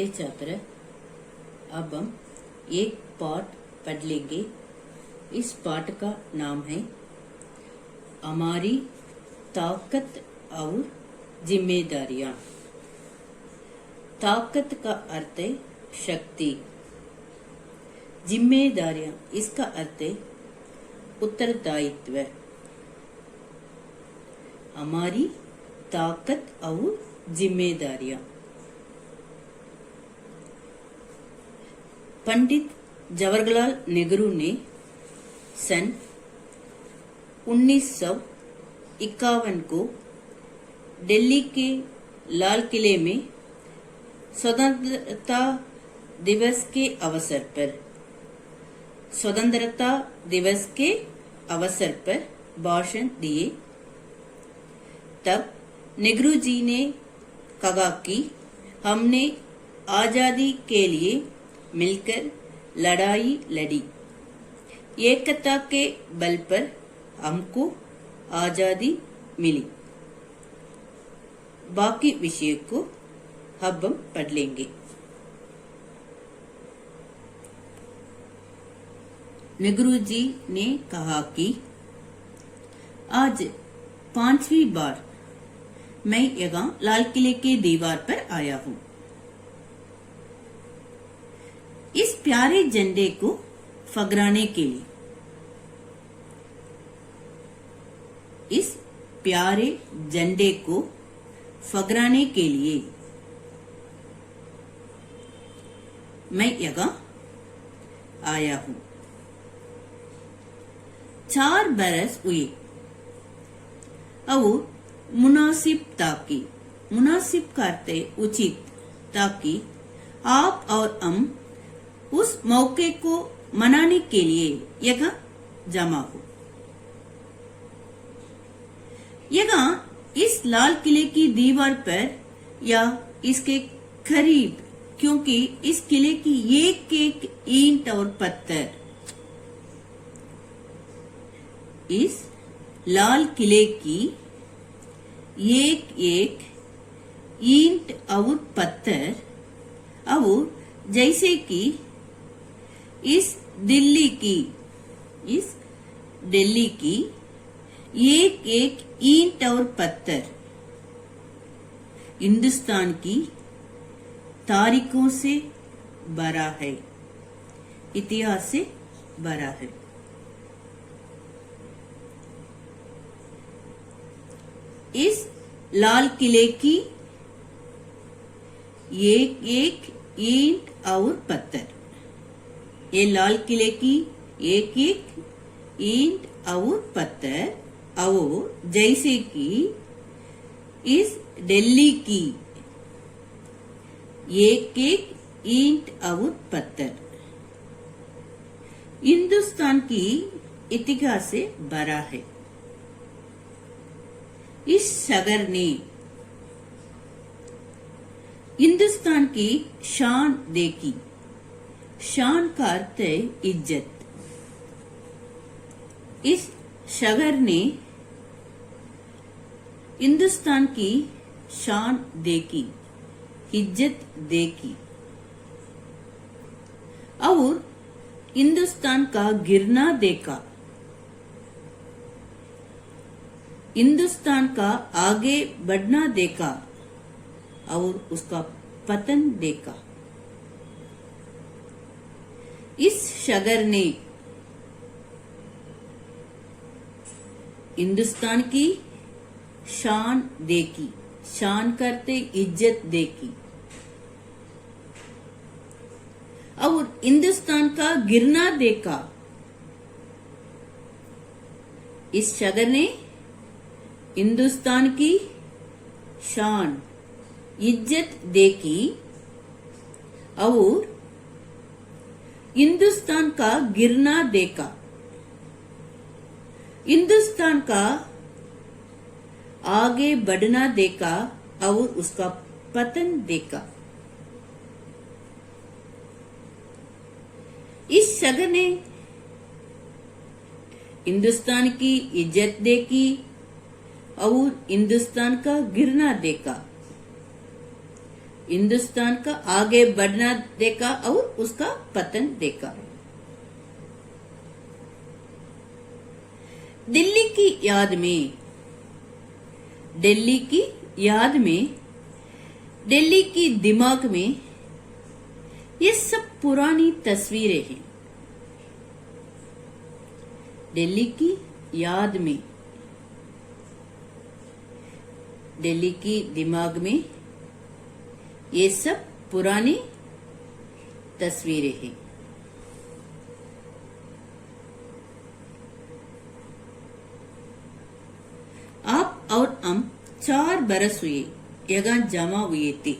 नमस्ते छात्र। अब हम एक पाठ पढ़ लेंगे। इस पाठ का नाम है हमारी ताकत और जिम्मेदारियां। ताकत का अर्थ है शक्ति, जिम्मेदारियां इसका अर्थ है उत्तरदायित्व। हमारी ताकत और जिम्मेदारियां। पंडित जवाहरलाल नेहरू ने सन 1951 को दिल्ली के लाल किले में स्वतंत्रता दिवस के अवसर पर भाषण दिए। तब नेहरू जी ने कहा कि हमने आजादी के लिए मिलकर लड़ाई लड़ी, एकता के बल पर हमको आजादी मिली। बाकी विषय को अब हम पढ़ लेंगे। नेहरू जी ने कहा कि आज 5वीं बार मैं यहाँ लाल किले के दीवार पर आया हूँ। इस प्यारे झंडे को फहराने के लिए, मैं यहाँ आया हूँ। 4 बरस हुए और मुनासिब करते उचित, ताकि आप और हम उस मौके को मनाने के लिए यहाँ जमा हो। यहाँ इस लाल किले की दीवार पर या इसके करीब, क्योंकि इस किले की एक एक ईंट और पत्थर, इस लाल किले की एक एक ईंट और पत्थर, और जैसे कि इस दिल्ली की एक एक ईंट और पत्थर हिंदुस्तान की तारीखों से भरा है, इतिहास से भरा है। इस लाल किले की एक एक ईंट और पत्थर, ये लाल किले की एक एक ईंट और पत्थर, और जैसे कि इस दिल्ली की एक एक ईंट और पत्थर हिंदुस्तान की इतिहास से भरा है। इस शहर ने हिंदुस्तान की शान देखी। शान का अर्थ है इज्जत। इस शहर ने हिंदुस्तान की शान देखी, इज्जत देखी, और हिंदुस्तान का गिरना देखा, हिंदुस्तान का आगे बढ़ना देखा, और उसका पतन देखा। इस शहर ने हिंदुस्तान की शान देखी, शान करते इज्जत देखी, और हिंदुस्तान का गिरना देखा। इस शहर ने हिंदुस्तान की शान, इज्जत देखी, और हिंदुस्तान का गिरना देखा, हिंदुस्तान का आगे बढ़ना देखा, और उसका पतन देखा। इस शहर ने हिंदुस्तान की इज्जत देखी और हिंदुस्तान का गिरना देखा। हिंदुस्तान का आगे बढ़ना देखा और उसका पतन देखा। दिल्ली की याद में, दिल्ली की याद में, दिल्ली की दिमाग में ये सब पुरानी तस्वीरें हैं। दिल्ली की याद में, दिल्ली की दिमाग में ये सब पुरानी तस्वीरें हैं। आप और हम 4 बरस हुए यहाँ जमा हुए थे।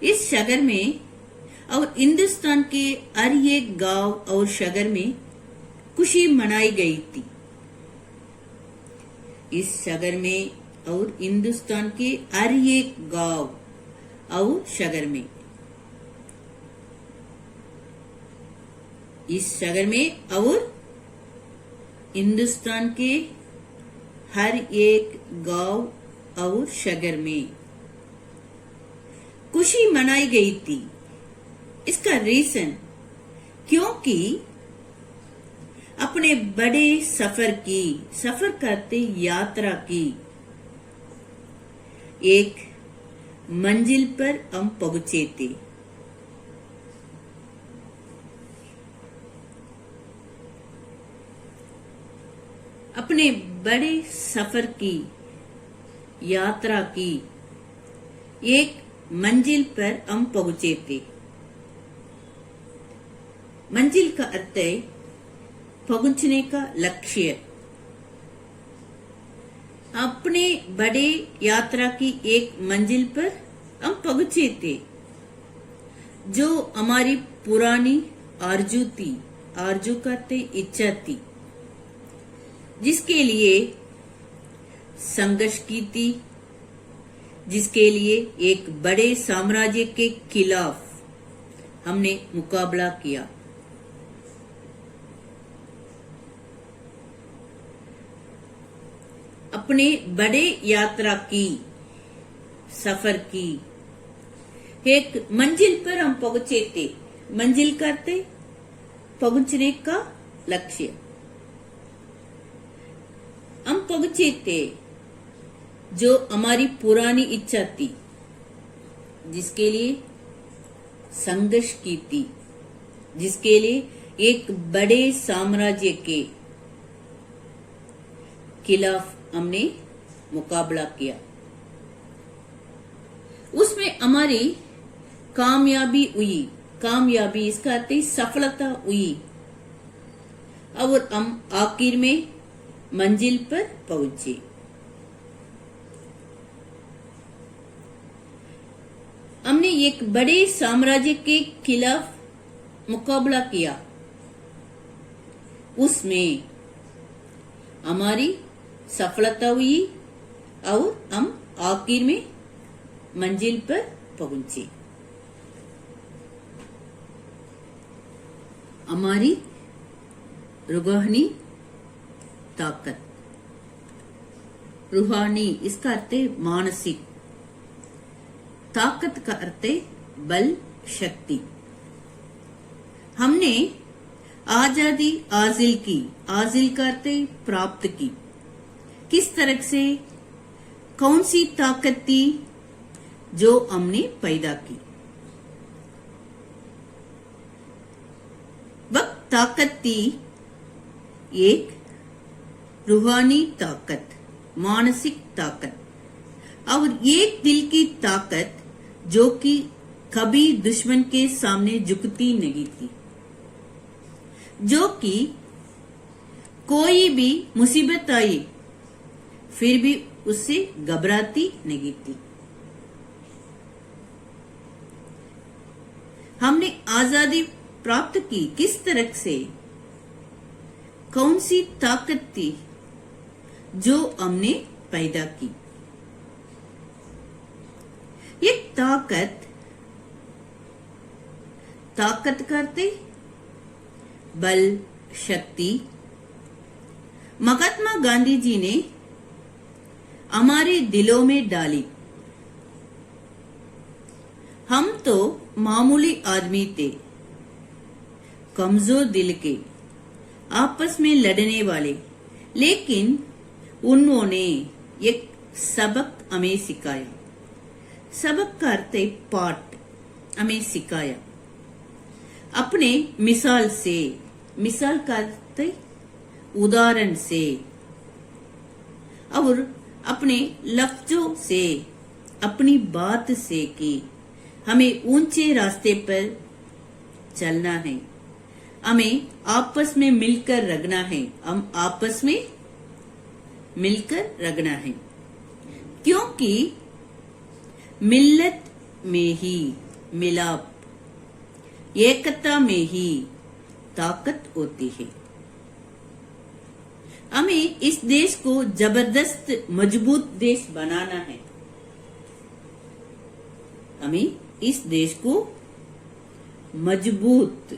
इस शहर में और हिंदुस्तान के हर एक गांव और शहर में खुशी मनाई गई थी। इस शहर में और हिंदुस्तान के हर एक गांव और शहर में, इस शहर में और हिंदुस्तान के हर एक गांव और शहर में खुशी मनाई गई थी। इसका रीजन क्योंकि अपने बड़े सफर करते यात्रा की एक मंजिल पर हम पहुंचे थे। अपने बड़े सफर की यात्रा की एक मंजिल पर हम पहुंचे थे। मंजिल का अर्थ है पहुंचने का लक्ष्य। अपने बड़े यात्रा की एक मंजिल पर हम पहुंचे थे जो हमारी पुरानी आरजू थी, आरजू करते इच्छा थी, जिसके लिए संघर्ष की थी, जिसके लिए एक बड़े साम्राज्य के खिलाफ हमने मुकाबला किया। अपने बड़े यात्रा की, सफर की एक मंजिल पर हम पहुंचे थे। मंजिल करते पहुंचने का लक्ष्य। हम पहुंचे थे जो हमारी पुरानी इच्छा थी, जिसके लिए संघर्ष की थी, जिसके लिए एक बड़े साम्राज्य के खिलाफ हमने मुकाबला किया। उसमें हमारी कामयाबी हुई। कामयाबी इसका अर्थ है सफलता हुई और हम आखिर में मंजिल पर पहुंचे। हमने एक बड़े साम्राज्य के खिलाफ मुकाबला किया। उसमें हमारी सफलता हुई और हम आखिर में मंजिल पर पहुंचे। हमारी रूहानी ताकत, रूहानी इसका अर्थ है मानसिक, ताकत का अर्थ है बल, शक्ति। हमने आजादी हासिल की, हासिल का अर्थ है प्राप्त की। किस तरह से, कौन सी ताकत थी जो हमने पैदा की? वह ताकत थी एक रूहानी ताकत, मानसिक ताकत और एक दिल की ताकत जो कि कभी दुश्मन के सामने झुकती नहीं थी, जो कि कोई भी मुसीबत आई फिर भी उससे घबराती नहीं थी। हमने आजादी प्राप्त की किस तरह से, कौन सी ताकत थी जो हमने पैदा की? ये ताकत करते बल, शक्ति। महात्मा गांधी जी ने हमारे दिलों में डाली हम तो मामूली आदमी थे, कमजोर दिल के, आपस में लड़ने वाले, लेकिन उन्होंने एक सबक हमें सिखाया। सबक का अर्थ है पाठ, हमें सिखाया अपने मिसाल से। मिसाल का अर्थ है उदाहरण से, और अपने लफ्जों से, अपनी बात से कि हमें ऊंचे रास्ते पर चलना है, हमें आपस में मिलकर रखना है, हम आपस में मिलकर रखना है, क्योंकि मिल्लत में ही मिलाप, एकता में ही ताकत होती है। हमें इस देश को जबरदस्त मजबूत देश बनाना है। हमें इस देश को मजबूत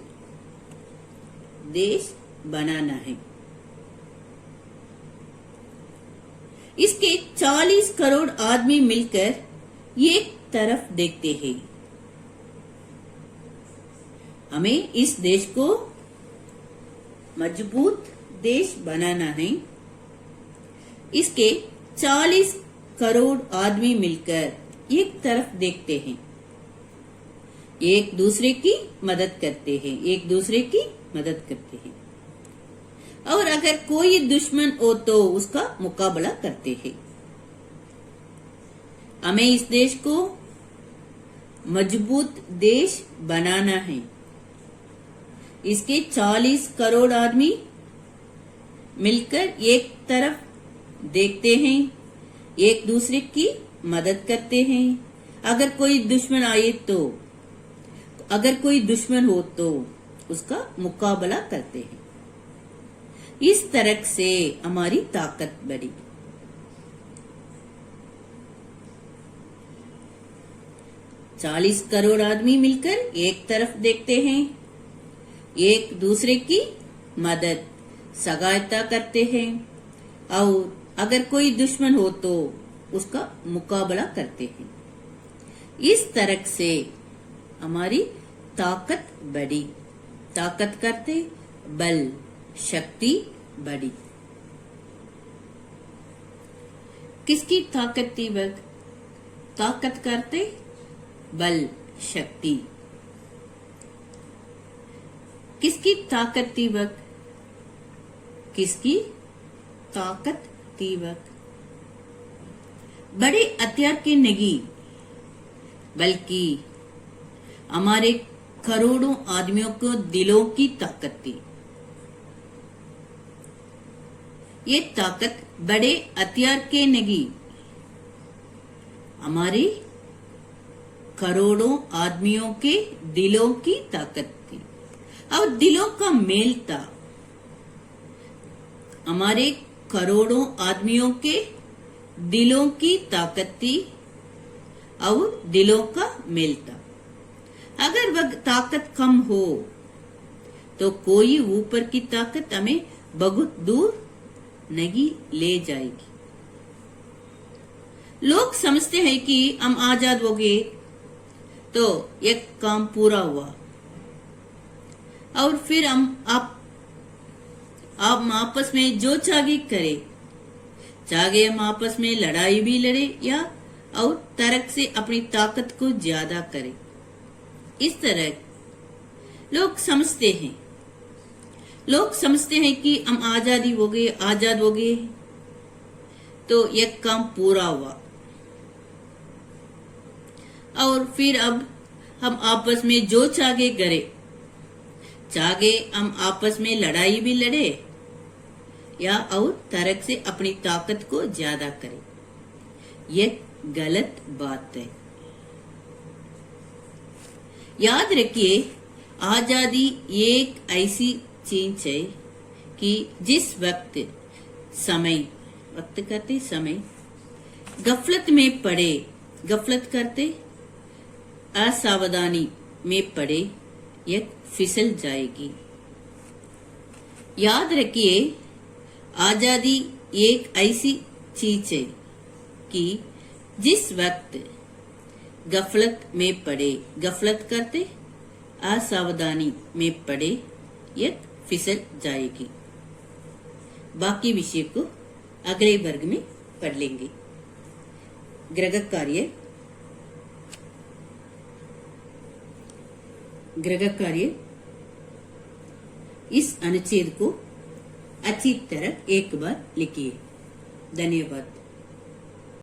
देश बनाना है। इसके 40 करोड़ आदमी मिलकर एक तरफ देखते हैं। हमें इस देश को मजबूत देश बनाना है। इसके 40 करोड़ आदमी मिलकर एक तरफ देखते हैं, एक दूसरे की मदद करते हैं, एक दूसरे की मदद करते हैं, और अगर कोई दुश्मन हो तो उसका मुकाबला करते हैं। हमें इस देश को मजबूत देश बनाना है। इसके 40 करोड़ आदमी मिलकर एक तरफ देखते हैं, एक दूसरे की मदद करते हैं। अगर कोई दुश्मन आए तो, अगर कोई दुश्मन हो तो उसका मुकाबला करते हैं। इस तरह से हमारी ताकत बढ़ी। चालीस करोड़ आदमी मिलकर एक तरफ देखते हैं, एक दूसरे की मदद सहायता करते हैं, और अगर कोई दुश्मन हो तो उसका मुकाबला करते हैं। इस तरह से हमारी ताकत बढ़ी। ताकत करते बल, शक्ति बढ़ी। किसकी ताकत थी वह? ताकत करते बल, शक्ति। किसकी ताकत थी वह? किसकी ताकत थी वह? बड़े हथियार के नहीं, बल्कि हमारे करोड़ों आदमियों को दिलों की ताकत थी। ये ताकत बड़े हथियार के नहीं, हमारे करोड़ों आदमियों के दिलों की ताकत थी, और दिलों का मेल था। हमारे करोड़ों आदमियों के दिलों की ताकत थी और दिलों का मेल था। अगर वह ताकत कम हो तो कोई ऊपर की ताकत हमें बहुत दूर नहीं ले जाएगी। लोग समझते हैं कि हम आजाद हो गए तो एक काम पूरा हुआ, और फिर हम आप आपस में जो चाहे करें, चाहे हम आपस में लड़ाई भी लड़े या और तरक से अपनी ताकत को ज्यादा करें। इस तरह लोग समझते हैं। लोग समझते हैं कि हम आजाद हो गए तो एक काम पूरा हुआ, और फिर अब हम आपस में जो चाहे करें, चाहे हम आपस में लड़ाई भी लड़े या और तरक से अपनी ताकत को ज्यादा करें। यह गलत बात है। याद रखिए, आजादी एक ऐसी चीज है कि जिस वक्त करते समय गफलत में पड़े, गफलत करते असावधानी में पड़े, यह फिसल जाएगी। याद रखिए, आजादी एक ऐसी चीज है कि जिस वक्त गफलत में पड़े, गफलत करते असावधानी में पड़े यह फिसल जाएगी। बाकी विषय को अगले वर्ग में पढ़ लेंगे। ग्रह कार्य, ग्रह कार्य इस अनुच्छेद को अच्छी तरह एक बार लिखिए। धन्यवाद।